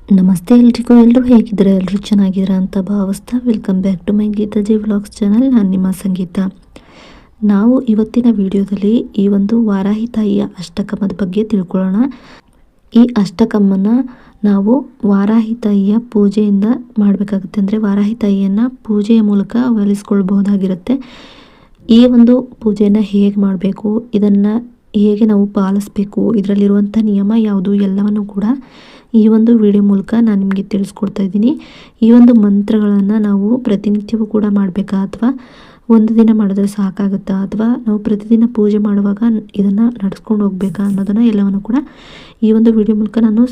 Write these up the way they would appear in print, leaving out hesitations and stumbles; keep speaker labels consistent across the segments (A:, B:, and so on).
A: ನಮಸ್ತೆ ಎಲ್ರಿಗೂ. ಎಲ್ಲರೂ ಹೇಗಿದ್ದಾರೆ? ಎಲ್ಲರೂ ಚೆನ್ನಾಗಿದ್ದೀರಾ ಅಂತ ಭಾವಿಸ್ತಾ welcome back to my Geetaji vlogs channel. ನಾನು ನಿಮ್ಮ ಸಂಗೀತ. ನಾವು ಇವತ್ತಿನ ವಿಡಿಯೋದಲ್ಲಿ ಈ ಒಂದು ವಾರಾಹಿ ತಾಯಿಯ ಅಷ್ಟಕಮದ ಬಗ್ಗೆ ತಿಳ್ಕೊಳ್ಳೋಣ. ಈ ಅಷ್ಟಕಮ್ಮನ್ನು ನಾವು ವಾರಾಹಿ ತಾಯಿಯ ಪೂಜೆಯಿಂದ ಮಾಡಬೇಕಾಗುತ್ತೆ. ಅಂದರೆ ವಾರಾಹಿ ತಾಯಿಯನ್ನು ಪೂಜೆಯ ಮೂಲಕ ಒಲಿಸ್ಕೊಳ್ಬಹುದಾಗಿರುತ್ತೆ. ಈ ಒಂದು ಪೂಜೆಯನ್ನು ಹೇಗೆ ಮಾಡಬೇಕು, ಇದನ್ನು ಹೇಗೆ ನಾವು ಪಾಲಿಸಬೇಕು, ಇದರಲ್ಲಿರುವಂಥ ನಿಯಮ ಯಾವುದು ಎಲ್ಲವನ್ನು ಕೂಡ ಈ ಒಂದು ವಿಡಿಯೋ ಮೂಲಕ ನಾನು ನಿಮಗೆ ತಿಳಿಸ್ಕೊಡ್ತಾ ಇದ್ದೀನಿ. ಈ ಒಂದು ಮಂತ್ರಗಳನ್ನು ನಾವು ಪ್ರತಿನಿತ್ಯವೂ ಕೂಡ ಮಾಡಬೇಕಾ ಅಥವಾ ಒಂದು ದಿನ ಮಾಡಿದ್ರೆ ಸಾಕಾಗುತ್ತಾ, ಅಥವಾ ನಾವು ಪ್ರತಿದಿನ ಪೂಜೆ ಮಾಡುವಾಗ ಇದನ್ನು ನಡೆಸ್ಕೊಂಡು ಹೋಗಬೇಕಾ ಅನ್ನೋದನ್ನು ಎಲ್ಲವನ್ನು ಕೂಡ ಈ ಒಂದು ವಿಡಿಯೋ ಮೂಲಕ ನಾನು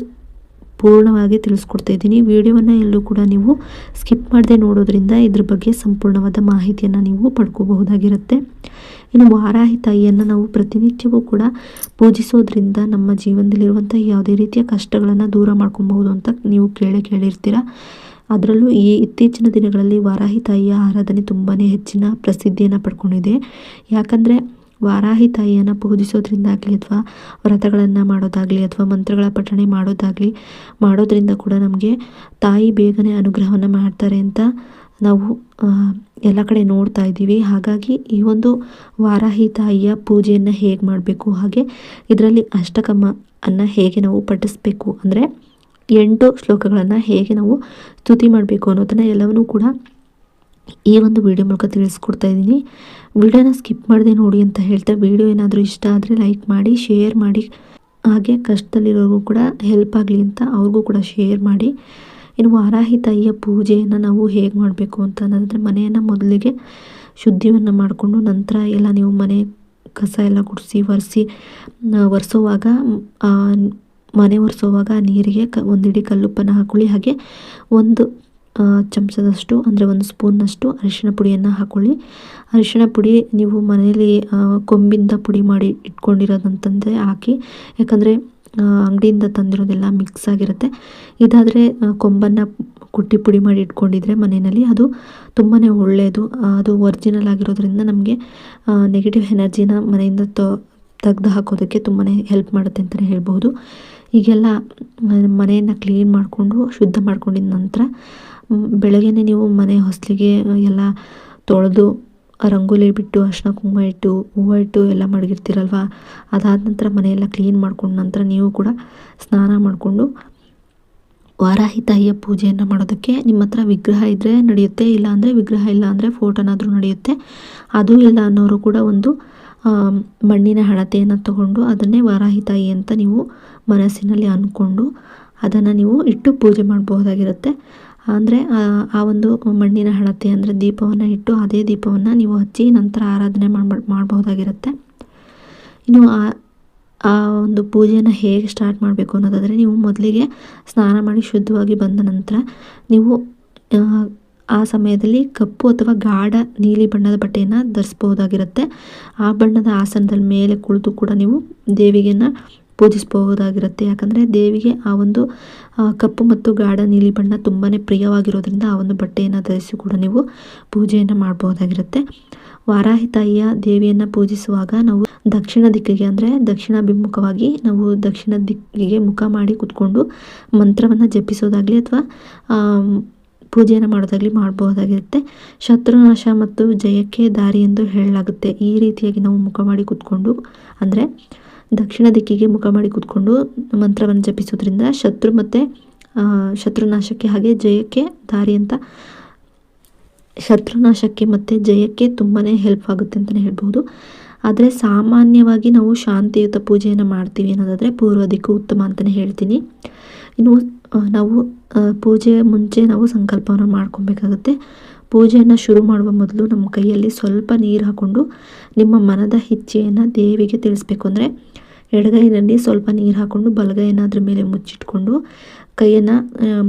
A: ಪೂರ್ಣವಾಗಿ ತಿಳಿಸ್ಕೊಡ್ತಾ ಇದ್ದೀನಿ. ವಿಡಿಯೋವನ್ನು ಎಲ್ಲೂ ಕೂಡ ನೀವು ಸ್ಕಿಪ್ ಮಾಡದೆ ನೋಡೋದ್ರಿಂದ ಇದ್ರ ಬಗ್ಗೆ ಸಂಪೂರ್ಣವಾದ ಮಾಹಿತಿಯನ್ನು ನೀವು ಪಡ್ಕೋಬಹುದಾಗಿರುತ್ತೆ. ಇನ್ನು ವಾರಾಹಿ ತಾಯಿಯನ್ನು ನಾವು ಪ್ರತಿನಿತ್ಯವೂ ಕೂಡ ಪೂಜಿಸೋದ್ರಿಂದ ನಮ್ಮ ಜೀವನದಲ್ಲಿರುವಂಥ ಯಾವುದೇ ರೀತಿಯ ಕಷ್ಟಗಳನ್ನು ದೂರ ಮಾಡ್ಕೊಬಹುದು ಅಂತ ನೀವು ಕೇಳಿರ್ತೀರ. ಅದರಲ್ಲೂ ಈ ಇತ್ತೀಚಿನ ದಿನಗಳಲ್ಲಿ ವಾರಾಹಿ ತಾಯಿಯ ಆರಾಧನೆ ತುಂಬಾ ಹೆಚ್ಚಿನ ಪ್ರಸಿದ್ಧಿಯನ್ನು ಪಡ್ಕೊಂಡಿದೆ. ಯಾಕಂದರೆ ವಾರಾಹಿ ತಾಯಿಯನ್ನು ಪೂಜಿಸೋದ್ರಿಂದಾಗಲಿ ಅಥವಾ ವ್ರತಗಳನ್ನು ಮಾಡೋದಾಗಲಿ ಅಥವಾ ಮಂತ್ರಗಳ ಪಠಣೆ ಮಾಡೋದ್ರಿಂದ ಕೂಡ ನಮಗೆ ತಾಯಿ ಬೇಗನೆ ಅನುಗ್ರಹವನ್ನು ಮಾಡ್ತಾರೆ ಅಂತ ನಾವು ಎಲ್ಲ ಕಡೆ ನೋಡ್ತಾ ಇದ್ದೀವಿ. ಹಾಗಾಗಿ ಈ ಒಂದು ವಾರಾಹಿ ತಾಯಿಯ ಪೂಜೆಯನ್ನು ಹೇಗೆ ಮಾಡಬೇಕು, ಹಾಗೆ ಇದರಲ್ಲಿ ಅಷ್ಟಕಮನ್ನು ಹೇಗೆ ನಾವು ಪಠಿಸಬೇಕು, ಅಂದರೆ 8 ಶ್ಲೋಕಗಳನ್ನು ಹೇಗೆ ನಾವು ಸ್ತುತಿ ಮಾಡಬೇಕು ಅನ್ನೋದನ್ನು ಎಲ್ಲವನ್ನೂ ಕೂಡ ಈ ಒಂದು ವಿಡಿಯೋ ಮೂಲಕ ತಿಳಿಸ್ಕೊಡ್ತಾ ಇದ್ದೀನಿ. ವಿಡಿಯೋನ ಸ್ಕಿಪ್ ಮಾಡದೆ ನೋಡಿ ಅಂತ ಹೇಳ್ತಾ, ವಿಡಿಯೋ ಏನಾದರೂ ಇಷ್ಟ ಆದರೆ ಲೈಕ್ ಮಾಡಿ, ಶೇರ್ ಮಾಡಿ, ಹಾಗೆ ಕಷ್ಟದಲ್ಲಿರೋರಿಗೂ ಕೂಡ ಹೆಲ್ಪ್ ಆಗಲಿ ಅಂತ ಅವ್ರಿಗೂ ಕೂಡ ಶೇರ್ ಮಾಡಿ. ಇನ್ನು ವಾರಾಹಿ ತಾಯಿಯ ಪೂಜೆಯನ್ನು ನಾವು ಹೇಗೆ ಮಾಡಬೇಕು ಅಂತ ಅನ್ನೋದಾದರೆ, ಮನೆಯನ್ನು ಮೊದಲಿಗೆ ಶುದ್ಧಿಯನ್ನು ಮಾಡಿಕೊಂಡು ನಂತರ ಎಲ್ಲ ನೀವು ಮನೆ ಕಸ ಎಲ್ಲ ಗುಡಿಸಿ ಒರೆಸೋವಾಗ ಮನೆ ಒರೆಸೋವಾಗ ನೀರಿಗೆ ಒಂದಿಡಿ ಕಲ್ಲುಪ್ಪನ್ನು ಹಾಕೊಳ್ಳಿ. ಹಾಗೆ ಒಂದು ಚಮಚದಷ್ಟು ಅಂದರೆ 1 ಸ್ಪೂನ್ನಷ್ಟು ಅರಿಶಿಣ ಪುಡಿಯನ್ನು ಹಾಕ್ಕೊಳ್ಳಿ. ಅರಿಶಿಣ ಪುಡಿ ನೀವು ಮನೆಯಲ್ಲಿ ಕೊಂಬಿಂದ ಪುಡಿ ಮಾಡಿ ಇಟ್ಕೊಂಡಿರೋದಂತಂದರೆ ಹಾಕಿ, ಯಾಕಂದರೆ ಅಂಗಡಿಯಿಂದ ತಂದಿರೋದೆಲ್ಲ ಮಿಕ್ಸ್ ಆಗಿರುತ್ತೆ. ಇದಾದರೆ ಕೊಂಬನ್ನು ಕುಟ್ಟಿ ಪುಡಿ ಮಾಡಿ ಇಟ್ಕೊಂಡಿದ್ರೆ ಮನೆಯಲ್ಲಿ ಅದು ತುಂಬಾ ಒಳ್ಳೆಯದು. ಅದು ಒರಿಜಿನಲ್ ಆಗಿರೋದ್ರಿಂದ ನಮಗೆ ನೆಗೆಟಿವ್ ಎನರ್ಜಿನ ಮನೆಯಿಂದ ತೆಗೆದು ಹಾಕೋದಕ್ಕೆ ತುಂಬಾ ಹೆಲ್ಪ್ ಮಾಡುತ್ತೆ ಅಂತಲೇ ಹೇಳ್ಬೋದು. ಈಗೆಲ್ಲ ಮನೆಯನ್ನು ಕ್ಲೀನ್ ಮಾಡಿಕೊಂಡು ಶುದ್ಧ ಮಾಡ್ಕೊಂಡಿದ ನಂತರ ಬೆಳಗ್ಗೆ ನೀವು ಮನೆ ಹೊಸಲಿಗೆ ಎಲ್ಲ ತೊಳೆದು ರಂಗೋಲಿ ಬಿಟ್ಟು ಅರಿಶಿನ ಕುಂಕುಮ ಇಟ್ಟು ಹೂವು ಇಟ್ಟು ಎಲ್ಲ ಮಡಗಿರ್ತೀರಲ್ವ, ಅದಾದ ನಂತರ ಮನೆಯೆಲ್ಲ ಕ್ಲೀನ್ ಮಾಡ್ಕೊಂಡು ನಂತರ ನೀವು ಕೂಡ ಸ್ನಾನ ಮಾಡಿಕೊಂಡು ವಾರಾಹಿ ತಾಯಿಯ ಪೂಜೆಯನ್ನು ಮಾಡೋದಕ್ಕೆ ನಿಮ್ಮ ಹತ್ರ ವಿಗ್ರಹ ಇದ್ದರೆ ನಡೆಯುತ್ತೆ, ಇಲ್ಲಾಂದರೆ ವಿಗ್ರಹ ಇಲ್ಲ ಅಂದರೆ ಫೋಟೋನಾದರೂ ನಡೆಯುತ್ತೆ. ಅದು ಇಲ್ಲ ಅನ್ನೋರು ಕೂಡ ಒಂದು ಮಣ್ಣಿನ ಹಣತೆಯನ್ನು ತಗೊಂಡು ಅದನ್ನೇ ವಾರಾಹಿ ತಾಯಿ ಅಂತ ನೀವು ಮನಸ್ಸಿನಲ್ಲಿ ಅಂದ್ಕೊಂಡು ಅದನ್ನು ನೀವು ಇಟ್ಟು ಪೂಜೆ ಮಾಡಬಹುದಾಗಿರುತ್ತೆ. ಅಂದರೆ ಆ ಒಂದು ಮಣ್ಣಿನ ಹಣತೆ ಅಂದರೆ ದೀಪವನ್ನು ಇಟ್ಟು ಅದೇ ದೀಪವನ್ನು ನೀವು ಹಚ್ಚಿ ನಂತರ ಆರಾಧನೆ ಮಾಡಬಹುದಾಗಿರುತ್ತೆ. ಇನ್ನು ಆ ಒಂದು ಪೂಜೆಯನ್ನು ಹೇಗೆ ಸ್ಟಾರ್ಟ್ ಮಾಡಬೇಕು ಅನ್ನೋದಾದರೆ, ನೀವು ಮೊದಲಿಗೆ ಸ್ನಾನ ಮಾಡಿ ಶುದ್ಧವಾಗಿ ಬಂದ ನಂತರ ನೀವು ಆ ಸಮಯದಲ್ಲಿ ಕಪ್ಪು ಅಥವಾ ಗಾಢ ನೀಲಿ ಬಣ್ಣದ ಬಟ್ಟೆಯನ್ನು ಧರಿಸ್ಬಹುದಾಗಿರುತ್ತೆ. ಆ ಬಣ್ಣದ ಆಸನದಲ್ಲಿ ಮೇಲೆ ಕುಳಿತು ಕೂಡ ನೀವು ದೇವಿಗೆಯನ್ನು ಪೂಜಿಸಬಹುದಾಗಿರುತ್ತೆ. ಯಾಕಂದರೆ ದೇವಿಗೆ ಆ ಒಂದು ಕಪ್ಪು ಮತ್ತು ಗಾಢ ನೀಲಿ ಬಣ್ಣ ತುಂಬಾ ಪ್ರಿಯವಾಗಿರೋದ್ರಿಂದ ಆ ಒಂದು ಬಟ್ಟೆಯನ್ನು ಧರಿಸಿ ಕೂಡ ನೀವು ಪೂಜೆಯನ್ನು ಮಾಡಬಹುದಾಗಿರುತ್ತೆ. ವಾರಾಹಿ ತಾಯಿಯ ದೇವಿಯನ್ನು ಪೂಜಿಸುವಾಗ ನಾವು ದಕ್ಷಿಣ ದಿಕ್ಕಿಗೆ ಅಂದರೆ ದಕ್ಷಿಣಾಭಿಮುಖವಾಗಿ ನಾವು ದಕ್ಷಿಣ ದಿಕ್ಕಿಗೆ ಮುಖ ಮಾಡಿ ಕೂತ್ಕೊಂಡು ಮಂತ್ರವನ್ನು ಜಪಿಸೋದಾಗಲಿ ಅಥವಾ ಪೂಜೆಯನ್ನು ಮಾಡೋದಾಗಲಿ ಮಾಡಬಹುದಾಗಿರುತ್ತೆ. ಶತ್ರುನಾಶ ಮತ್ತು ಜಯಕ್ಕೆ ದಾರಿ ಎಂದು ಹೇಳಲಾಗುತ್ತೆ. ಈ ರೀತಿಯಾಗಿ ನಾವು ಮುಖ ಮಾಡಿ ಕೂತ್ಕೊಂಡು ಅಂದರೆ ದಕ್ಷಿಣ ದಿಕ್ಕಿಗೆ ಮುಖ ಮಾಡಿ ಕೂತ್ಕೊಂಡು ಮಂತ್ರವನ್ನು ಜಪಿಸೋದ್ರಿಂದ ಶತ್ರುನಾಶಕ್ಕೆ ಹಾಗೆ ಜಯಕ್ಕೆ ದಾರಿ ಅಂತ, ಶತ್ರುನಾಶಕ್ಕೆ ಮತ್ತು ಜಯಕ್ಕೆ ತುಂಬಾ ಹೆಲ್ಪ್ ಆಗುತ್ತೆ ಅಂತಲೇ ಹೇಳ್ಬೋದು. ಆದರೆ ಸಾಮಾನ್ಯವಾಗಿ ನಾವು ಶಾಂತಿಯುತ ಪೂಜೆಯನ್ನು ಮಾಡ್ತೀವಿ ಅನ್ನೋದಾದರೆ ಪೂರ್ವ ದಿಕ್ಕು ಉತ್ತಮ ಅಂತಲೇ ಹೇಳ್ತೀನಿ. ಇನ್ನು ನಾವು ಪೂಜೆಯ ಮುಂಚೆ ನಾವು ಸಂಕಲ್ಪವನ್ನು ಮಾಡ್ಕೊಬೇಕಾಗುತ್ತೆ. ಪೂಜೆಯನ್ನು ಶುರು ಮಾಡುವ ಮೊದಲು ನಮ್ಮ ಕೈಯಲ್ಲಿ ಸ್ವಲ್ಪ ನೀರು ಹಾಕ್ಕೊಂಡು ನಿಮ್ಮ ಮನದ ಇಚ್ಛೆಯನ್ನು ದೇವಿಗೆ ತಿಳಿಸ್ಬೇಕು. ಅಂದರೆ ಎಡಗೈನಲ್ಲಿ ಸ್ವಲ್ಪ ನೀರು ಹಾಕ್ಕೊಂಡು ಬಲಗೈಯನ್ನು ಅದ್ರ ಮೇಲೆ ಮುಚ್ಚಿಟ್ಕೊಂಡು ಕೈಯನ್ನು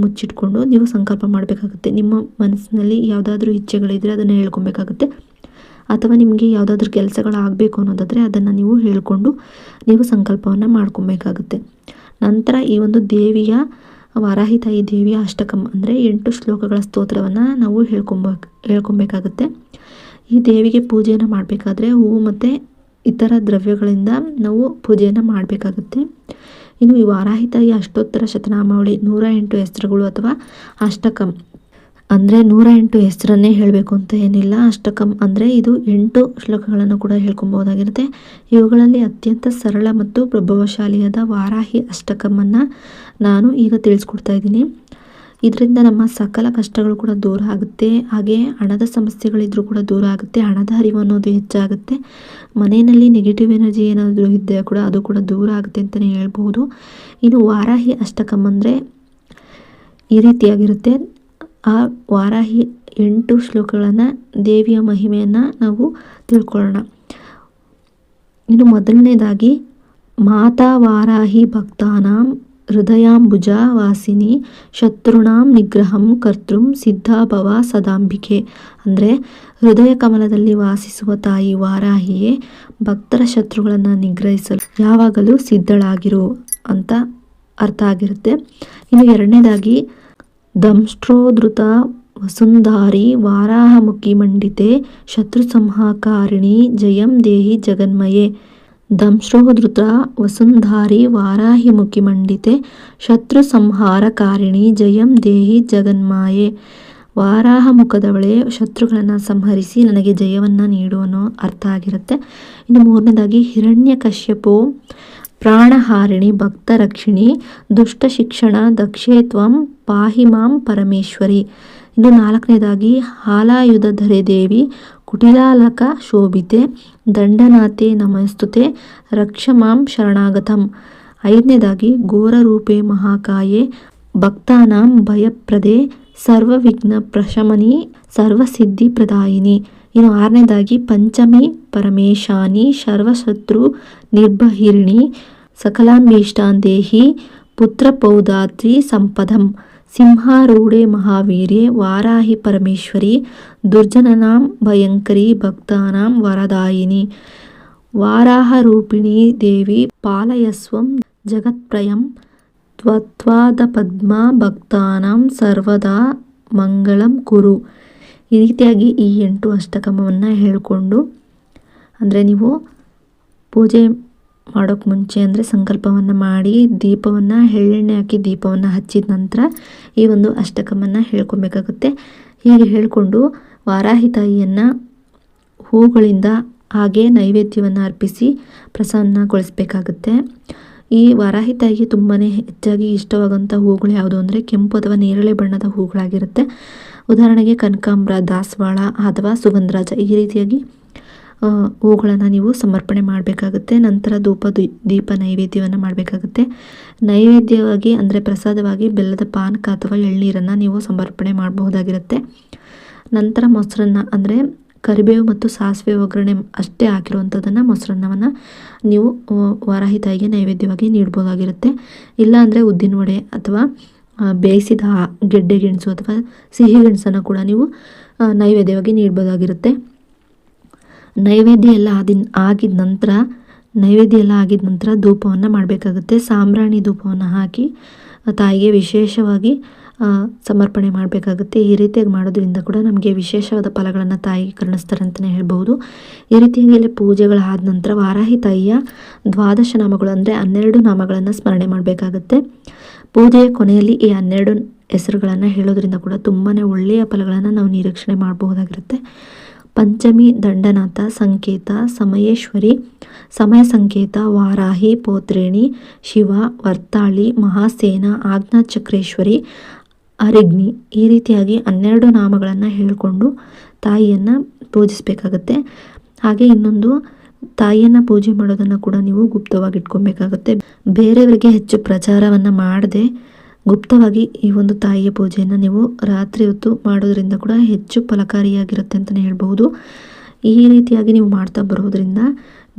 A: ಮುಚ್ಚಿಟ್ಕೊಂಡು ನೀವು ಸಂಕಲ್ಪ ಮಾಡಬೇಕಾಗುತ್ತೆ. ನಿಮ್ಮ ಮನಸ್ಸಿನಲ್ಲಿ ಯಾವುದಾದ್ರೂ ಇಚ್ಛೆಗಳಿದ್ದರೆ ಅದನ್ನು ಹೇಳ್ಕೊಬೇಕಾಗುತ್ತೆ. ಅಥವಾ ನಿಮಗೆ ಯಾವುದಾದ್ರೂ ಕೆಲಸಗಳಾಗಬೇಕು ಅನ್ನೋದಾದರೆ ಅದನ್ನು ನೀವು ಹೇಳಿಕೊಂಡು ನೀವು ಸಂಕಲ್ಪವನ್ನು ಮಾಡ್ಕೊಬೇಕಾಗುತ್ತೆ. ನಂತರ ಈ ಒಂದು ವಾರಾಹಿ ತಾಯಿ ದೇವಿಯ ಅಷ್ಟಕಂ ಅಂದರೆ 8 ಶ್ಲೋಕಗಳ ಸ್ತೋತ್ರವನ್ನು ನಾವು ಹೇಳ್ಕೊಬೇಕಾಗುತ್ತೆ. ಈ ದೇವಿಗೆ ಪೂಜೆಯನ್ನು ಮಾಡಬೇಕಾದ್ರೆ ಹೂವು ಮತ್ತು ಇತರ ದ್ರವ್ಯಗಳಿಂದ ನಾವು ಪೂಜೆಯನ್ನು ಮಾಡಬೇಕಾಗುತ್ತೆ. ಇನ್ನು ಈ ವಾರಾಹಿ ತಾಯಿ ಅಷ್ಟೋತ್ತರ ಶತನಾಮಾವಳಿ 108 ಹೆಸರುಗಳು ಅಥವಾ ಅಷ್ಟಕಂ ಅಂದರೆ 108 ಹೆಸರನ್ನೇ ಹೇಳಬೇಕು ಅಂತ ಏನಿಲ್ಲ. ಅಷ್ಟಕಂ ಅಂದರೆ ಇದು 8 ಶ್ಲೋಕಗಳನ್ನು ಕೂಡ ಹೇಳ್ಕೊಬೋದಾಗಿರುತ್ತೆ. ಇವುಗಳಲ್ಲಿ ಅತ್ಯಂತ ಸರಳ ಮತ್ತು ಪ್ರಭಾವಶಾಲಿಯಾದ ವಾರಾಹಿ ಅಷ್ಟಕಮನ್ನು ನಾನು ಈಗ ತಿಳಿಸ್ಕೊಡ್ತಾ ಇದ್ದೀನಿ. ಇದರಿಂದ ನಮ್ಮ ಸಕಲ ಕಷ್ಟಗಳು ಕೂಡ ದೂರ ಆಗುತ್ತೆ. ಹಾಗೆ ಹಣದ ಸಮಸ್ಯೆಗಳಿದ್ರೂ ಕೂಡ ದೂರ ಆಗುತ್ತೆ. ಹಣದ ಹರಿವು ಅನ್ನೋದು ಹೆಚ್ಚಾಗುತ್ತೆ. ಮನೆಯಲ್ಲಿ ನೆಗೆಟಿವ್ ಎನರ್ಜಿ ಏನಾದರೂ ಇದ್ದರೆ ಕೂಡ ಅದು ಕೂಡ ದೂರ ಆಗುತ್ತೆ ಅಂತಲೇ ಹೇಳ್ಬೋದು. ಇನ್ನು ವಾರಾಹಿ ಅಷ್ಟಕಂ ಅಂದರೆ ಈ ರೀತಿಯಾಗಿರುತ್ತೆ. ಆ ವಾರಾಹಿ 8 ಶ್ಲೋಕಗಳನ್ನು ದೇವಿಯ ಮಹಿಮೆಯನ್ನು ನಾವು ತಿಳ್ಕೊಳ್ಳೋಣ. ಇನ್ನು ಮೊದಲನೇದಾಗಿ ಮಾತಾ ವಾರಾಹಿ ಭಕ್ತಾನಾಂ ಹೃದಯಾಂಬುಜ ವಾಸಿನಿ ಶತ್ರುಣಾಂ ನಿಗ್ರಹಂ ಕರ್ತೃಂ ಸಿದ್ಧಾಭವ ಸದಾಂಬಿಕೆ. ಅಂದರೆ ಹೃದಯ ಕಮಲದಲ್ಲಿ ವಾಸಿಸುವ ತಾಯಿ ವಾರಾಹಿಯೇ ಭಕ್ತರ ಶತ್ರುಗಳನ್ನು ನಿಗ್ರಹಿಸಲು ಯಾವಾಗಲೂ ಸಿದ್ಧಳಾಗಿರು ಅಂತ ಅರ್ಥ ಆಗಿರುತ್ತೆ. ಇನ್ನು ಎರಡನೇದಾಗಿ ದಂಷ್ಟ್ರೋಧೃತ ವಸುಂಧಾರಿ ವಾರಾಹಮುಖಿ ಮಂಡಿತೆ ಶತ್ರು ಸಂಹಾಕಾರಿಣಿ ಜಯಂ ದೇಹಿ ಜಗನ್ಮಯೇ. ದಂಶ್ರೋಧೃತ ವಸುಂಧಾರಿ ವಾರಾಹಿಮುಖಿ ಮಂಡಿತೆ ಶತ್ರು ಸಂಹಾರಕಾರಿಣಿ ಜಯಂ ದೇಹಿ ಜಗನ್ಮಾಯೆ. ವಾರಾಹ ಮುಖದವಳೆ ಶತ್ರುಗಳನ್ನು ಸಂಹರಿಸಿ ನನಗೆ ಜಯವನ್ನು ನೀಡು ಅನ್ನೋ ಅರ್ಥ ಆಗಿರುತ್ತೆ. ಇನ್ನು ಮೂರನೇದಾಗಿ ಹಿರಣ್ಯಕಶ್ಯಪೋ ಪ್ರಾಣಹಾರಿಣಿ ಭಕ್ತರಕ್ಷಿಣಿ ದುಷ್ಟ ಶಿಕ್ಷಣ ದಕ್ಷೇತ್ವಂ ಪಾಹಿ ಮಾಂ ಪರಮೇಶ್ವರಿ. ಇನ್ನು ನಾಲ್ಕನೇದಾಗಿ ಹಾಲಾಯುಧಧರೆ ದೇವಿ ಕುಟಿಲಾಲಕ ಶೋಭಿತೆ ದಂಡನಾಥೆ ನಮಸ್ತುತೆ ರಕ್ಷ ಮಾಂ ಶರಣಾಗತಂ. ಐದನೇದಾಗಿ ಘೋರರೂಪೆ ಮಹಾಕಾಯೆ ಭಕ್ತಾನಾಂ ಭಯಪ್ರದೆ ಸರ್ವವಿಘ್ನ ಪ್ರಶಮನಿ ಸರ್ವಸಿದ್ಧಿ ಪ್ರದಾಯಿನಿ. ಇನ್ನು ಆರನೇದಾಗಿ ಪಂಚಮಿ ಪರಮೇಶಾನಿ ಸರ್ವಶತ್ರು ನಿರ್ಬಹಿರಿಣಿ ಸಕಲಾಂಬೀಷ್ಟಾನ್ ದೇಹಿ ಪುತ್ರ ಪೌದಾತ್ರಿ ಸಂಪದಂ. ಸಿಂಹಾರೂಢೆ ಮಹಾವೀರ್ಯೆ ವಾರಾಹಿ ಪರಮೇಶ್ವರಿ ದುರ್ಜನನಾಂ ಭಯಂಕರಿ ಭಕ್ತಾನಾಂ ವರದಾಯಿನಿ. ವಾರಾಹರೂಪಿಣಿ ದೇವಿ ಪಾಲಯಸ್ವಂ ಜಗತ್ಪ್ರಯಂ ತ್ವತ್ವಾದ ಪದ್ಮ ಭಕ್ತಾನಾಂ ಸರ್ವದಾ ಮಂಗಳಂ ಕುರು. ಈ ರೀತಿಯಾಗಿ ಈ 8 ಅಷ್ಟಕಮವನ್ನು ಹೇಳಿಕೊಂಡು ಅಂದರೆ ನೀವು ಪೂಜೆ ಮಾಡೋಕ್ಕೆ ಮುಂಚೆ ಅಂದರೆ ಸಂಕಲ್ಪವನ್ನು ಮಾಡಿ ದೀಪವನ್ನು ಎಳ್ಳೆಣ್ಣೆ ಹಾಕಿ ದೀಪವನ್ನು ಹಚ್ಚಿದ ನಂತರ ಈ ಒಂದು ಅಷ್ಟಕಮನ್ನು ಹೇಳ್ಕೊಬೇಕಾಗುತ್ತೆ. ಹೀಗೆ ಹೇಳಿಕೊಂಡು ವಾರಾಹಿ ತಾಯಿಯನ್ನು ಹೂಗಳಿಂದ ಹಾಗೆ ನೈವೇದ್ಯವನ್ನು ಅರ್ಪಿಸಿ ಪ್ರಸನ್ನಗೊಳಿಸಬೇಕಾಗುತ್ತೆ. ಈ ವಾರಾಹಿ ತಾಯಿಗೆ ತುಂಬಾ ಹೆಚ್ಚಾಗಿ ಇಷ್ಟವಾಗುವಂಥ ಹೂಗಳು ಯಾವುದು ಅಂದರೆ ಕೆಂಪು ಅಥವಾ ನೇರಳೆ ಬಣ್ಣದ ಹೂಗಳಾಗಿರುತ್ತೆ. ಉದಾಹರಣೆಗೆ ಕನಕಾಂಬರ, ದಾಸವಾಳ ಅಥವಾ ಸುಗಂಧರಾಜ ಈ ರೀತಿಯಾಗಿ ಹೂಗಳನ್ನು ನೀವು ಸಮರ್ಪಣೆ ಮಾಡಬೇಕಾಗುತ್ತೆ. ನಂತರ ದೀಪ ನೈವೇದ್ಯವನ್ನು ಮಾಡಬೇಕಾಗುತ್ತೆ. ನೈವೇದ್ಯವಾಗಿ ಅಂದರೆ ಪ್ರಸಾದವಾಗಿ ಬೆಲ್ಲದ ಪಾನಕ ಅಥವಾ ಎಳ್ನೀರನ್ನು ನೀವು ಸಮರ್ಪಣೆ ಮಾಡಬಹುದಾಗಿರುತ್ತೆ. ನಂತರ ಮೊಸರನ್ನ ಅಂದರೆ ಕರಿಬೇವು ಮತ್ತು ಸಾಸಿವೆ ಒಗ್ಗರಣೆ ಅಷ್ಟೇ ಹಾಕಿರುವಂಥದ್ದನ್ನು ಮೊಸರನ್ನವನ್ನು ನೀವು ವಾರಾಹಿ ತಾಯಿಗೆ ನೈವೇದ್ಯವಾಗಿ ನೀಡ್ಬೋದಾಗಿರುತ್ತೆ. ಇಲ್ಲ ಅಂದರೆ ಉದ್ದಿನ ವಡೆ ಅಥವಾ ಬೇಯಿಸಿದ ಗೆಡ್ಡೆ ಗೆಣಸು ಅಥವಾ ಸಿಹಿ ಗೆಣಸನ್ನು ಕೂಡ ನೀವು ನೈವೇದ್ಯವಾಗಿ ನೀಡ್ಬೋದಾಗಿರುತ್ತೆ. ನೈವೇದ್ಯ ಎಲ್ಲ ಆಗಿದ ನಂತರ ಧೂಪವನ್ನು ಮಾಡಬೇಕಾಗುತ್ತೆ. ಸಾಂಬ್ರಾಣಿ ಧೂಪವನ್ನು ಹಾಕಿ ತಾಯಿಗೆ ವಿಶೇಷವಾಗಿ ಸಮರ್ಪಣೆ ಮಾಡಬೇಕಾಗುತ್ತೆ. ಈ ರೀತಿಯಾಗಿ ಮಾಡೋದ್ರಿಂದ ಕೂಡ ನಮಗೆ ವಿಶೇಷವಾದ ಫಲಗಳನ್ನು ತಾಯಿಗೆ ಕರುಣಿಸ್ತಾರೆ ಅಂತಲೇ ಹೇಳ್ಬೋದು. ಈ ರೀತಿಯಾಗಿ ಪೂಜೆಗಳಾದ ನಂತರ ವಾರಾಹಿ ತಾಯಿಯ 12 ನಾಮಗಳು ಅಂದರೆ 12 ನಾಮಗಳನ್ನು ಸ್ಮರಣೆ ಮಾಡಬೇಕಾಗುತ್ತೆ. ಪೂಜೆಯ ಕೊನೆಯಲ್ಲಿ ಈ 12 ಹೆಸರುಗಳನ್ನು ಹೇಳೋದ್ರಿಂದ ಕೂಡ ತುಂಬಾ ಒಳ್ಳೆಯ ಫಲಗಳನ್ನು ನಾವು ನಿರೀಕ್ಷಣೆ ಮಾಡಬಹುದಾಗಿರುತ್ತೆ. ಪಂಚಮಿ ದಂಡನಾಥ ಸಂಕೇತ ಸಮಯೇಶ್ವರಿ ಸಮಯ ಸಂಕೇತ ವಾರಾಹಿ ಪೋತ್ರೇಣಿ ಶಿವ ವರ್ತಾಳಿ ಮಹಾಸೇನ ಆಜ್ಞಾಚಕ್ರೇಶ್ವರಿ ಅರಿಗ್ನಿ. ಈ ರೀತಿಯಾಗಿ 12 ನಾಮಗಳನ್ನು ಹೇಳಿಕೊಂಡು ತಾಯಿಯನ್ನು ಪೂಜಿಸಬೇಕಾಗತ್ತೆ. ಹಾಗೆ ಇನ್ನೊಂದು ತಾಯಿಯನ್ನು ಪೂಜೆ ಮಾಡೋದನ್ನು ಕೂಡ ನೀವು ಗುಪ್ತವಾಗಿ ಇಟ್ಕೊಬೇಕಾಗುತ್ತೆ. ಬೇರೆಯವರಿಗೆ ಹೆಚ್ಚು ಪ್ರಚಾರವನ್ನು ಮಾಡದೆ ಗುಪ್ತವಾಗಿ ಈ ಒಂದು ತಾಯಿಯ ಪೂಜೆಯನ್ನು ನೀವು ರಾತ್ರಿ ಹೊತ್ತು ಮಾಡೋದ್ರಿಂದ ಕೂಡ ಹೆಚ್ಚು ಫಲಕಾರಿಯಾಗಿರುತ್ತೆ ಅಂತಲೇ ಹೇಳ್ಬೋದು. ಈ ರೀತಿಯಾಗಿ ನೀವು ಮಾಡ್ತಾ ಬರೋದ್ರಿಂದ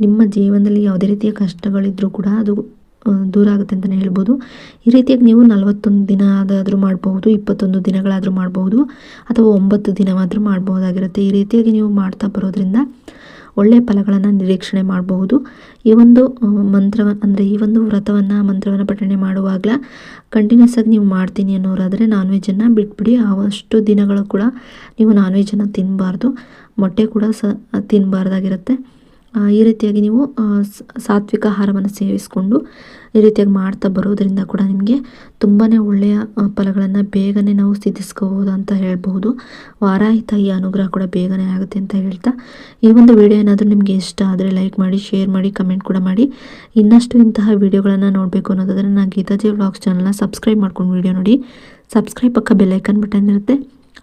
A: ನಿಮ್ಮ ಜೀವನದಲ್ಲಿ ಯಾವುದೇ ರೀತಿಯ ಕಷ್ಟಗಳಿದ್ರೂ ಕೂಡ ಅದು ದೂರ ಆಗುತ್ತೆ ಅಂತಲೇ ಹೇಳ್ಬೋದು. ಈ ರೀತಿಯಾಗಿ ನೀವು 41 ದಿನ ಆದರೂ ಮಾಡ್ಬೋದು, 21 ದಿನಗಳಾದರೂ ಮಾಡ್ಬೋದು ಅಥವಾ 9 ದಿನವಾದರೂ ಮಾಡ್ಬೋದಾಗಿರುತ್ತೆ. ಈ ರೀತಿಯಾಗಿ ನೀವು ಮಾಡ್ತಾ ಬರೋದ್ರಿಂದ ಒಳ್ಳೆಯ ಫಲಗಳನ್ನು ನಿರೀಕ್ಷಣೆ ಮಾಡಬಹುದು. ಈ ಒಂದು ಈ ಒಂದು ಮಂತ್ರವನ್ನು ಪಠಣೆ ಮಾಡುವಾಗಲ ಕಂಟಿನ್ಯೂಸ್ ಆಗಿ ನೀವು ಮಾಡ್ತೀನಿ ಅನ್ನೋರಾದರೆ ನಾನ್ ವೆಜ್ಜನ್ನು ಬಿಟ್ಬಿಡಿ. ಅವಷ್ಟು ದಿನಗಳು ಕೂಡ ನೀವು ನಾನ್ ವೆಜ್ಜನ್ನು ತಿನ್ನಬಾರ್ದು, ಮೊಟ್ಟೆ ಕೂಡ ತಿನ್ನಬಾರ್ದಾಗಿರುತ್ತೆ. ಈ ರೀತಿಯಾಗಿ ನೀವು ಸಾತ್ವಿಕ ಆಹಾರವನ್ನು ಸೇವಿಸಿಕೊಂಡು ಈ ರೀತಿಯಾಗಿ ಮಾಡ್ತಾ ಬರೋದರಿಂದ ಕೂಡ ನಿಮಗೆ ತುಂಬಾ ಒಳ್ಳೆಯ ಫಲಗಳನ್ನು ಬೇಗನೆ ನಾವು ಸಿದ್ಧಿಸ್ಕೋಬೋದು ಅಂತ ಹೇಳ್ಬೋದು. ವಾರಾಹಿ ತಾಯಿಯ ಅನುಗ್ರಹ ಕೂಡ ಬೇಗನೆ ಆಗುತ್ತೆ ಅಂತ ಹೇಳ್ತಾ, ಈ ಒಂದು ವಿಡಿಯೋ ಏನಾದರೂ ನಿಮಗೆ ಇಷ್ಟ ಆದರೆ ಲೈಕ್ ಮಾಡಿ, ಶೇರ್ ಮಾಡಿ, ಕಮೆಂಟ್ ಕೂಡ ಮಾಡಿ. ಇನ್ನಷ್ಟು ಇಂತಹ ವಿಡಿಯೋಗಳನ್ನು ನೋಡಬೇಕು ಅನ್ನೋದಾದರೆ ನಾನು ಗೀತಾಜಿ ವ್ಲಾಗ್ಸ್ ಚಾನಲ್ನ ಸಬ್ಸ್ಕ್ರೈಬ್ ಮಾಡ್ಕೊಂಡು ವಿಡಿಯೋ ನೋಡಿ. ಸಬ್ಸ್ಕ್ರೈಬ್ ಪಕ್ಕ ಬೆಲ್ಲೈಕನ್ ಬಟನ್ ಇರುತ್ತೆ,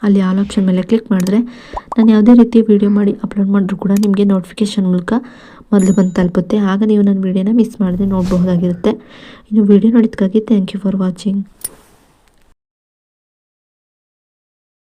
A: ಅಲ್ಲಿ ಆಲ್ ಆಪ್ಷನ್ ಮೇಲೆ ಕ್ಲಿಕ್ ಮಾಡಿದ್ರೆ ನಾನು ಯಾವುದೇ ರೀತಿಯ ವಿಡಿಯೋ ಮಾಡಿ ಅಪ್ಲೋಡ್ ಮಾಡಿದ್ರು ಕೂಡ ನಿಮಗೆ ನೋಟಿಫಿಕೇಷನ್ ಮೂಲಕ ಮೊದಲು ಬಂದು ತಲುಪುತ್ತೆ. ಆಗ ನೀವು ನನ್ನ ವಿಡಿಯೋನ ಮಿಸ್ ಮಾಡದೆ ನೋಡಬಹುದಾಗಿರುತ್ತೆ. ಇನ್ನು ವಿಡಿಯೋ ನೋಡಿದ್ದಕ್ಕಾಗಿ ಥ್ಯಾಂಕ್ ಯು ಫಾರ್ ವಾಚಿಂಗ್.